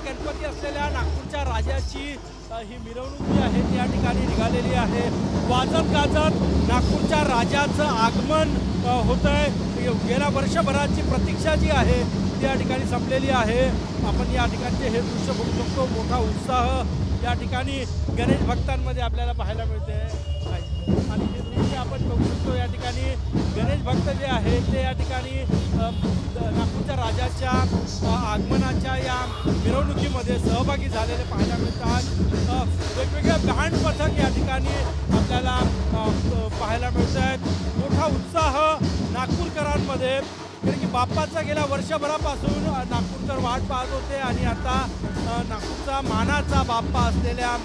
गणपती असलेल्या नागपूरच्या राजाची ही मिरवणूक जी आहे ती या ठिकाणी निघालेली आहे। वाजत गाजत नागपूरच्या राजाचं आगमन होत आहे। गेल्या वर्षभराची प्रतीक्षा जी आहे ती या ठिकाणी संपलेली आहे। आपण या ठिकाणचे हे दृश्य बघू शकतो, मोठा उत्साह या ठिकाणी गणेश भक्तांमध्ये आपल्याला पाहायला मिळते आणि हे दृश्य आपण बघू शकतो। या ठिकाणी गणेश भक्त जे आहे ते या ठिकाणी नागपूरच्या राजाच्या आगमनाच्या या मिरवणुकीमध्ये सहभागी झालेले पाहायला मिळतात। वेगवेगळे बँड पथक या ठिकाणी आपल्याला पाहायला मिळत आहेत। मोठा उत्साह नागपूरकरांमध्ये, कारण की बाप्पाचा गेल्या वर्षभरापासून नागपूरकर वाट पाहत होते आणि आता नागपूरचा मानाचा बाप्पा असलेल्या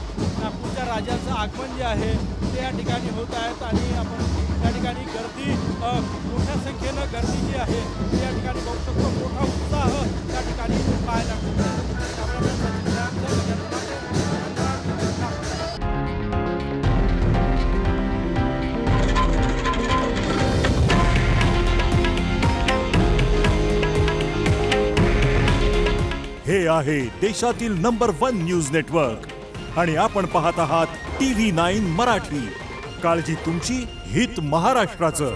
नागपूरच्या राजाचं आगमन जे आहे ते या ठिकाणी होत आहेत आणि आपण या ठिकाणी गर्दी मोठ्या संख्येनं गर्दी जी आहे ती या ठिकाणी बघू शकतो। मोठा उत्साह या ठिकाणी पाहायला मिळतो। हे आहे देशातील नंबर 1 न्यूज नेटवर्क आणि आपण पाहत आहात TV9 मराठी। काळजी तुमची, हित महाराष्ट्राचं।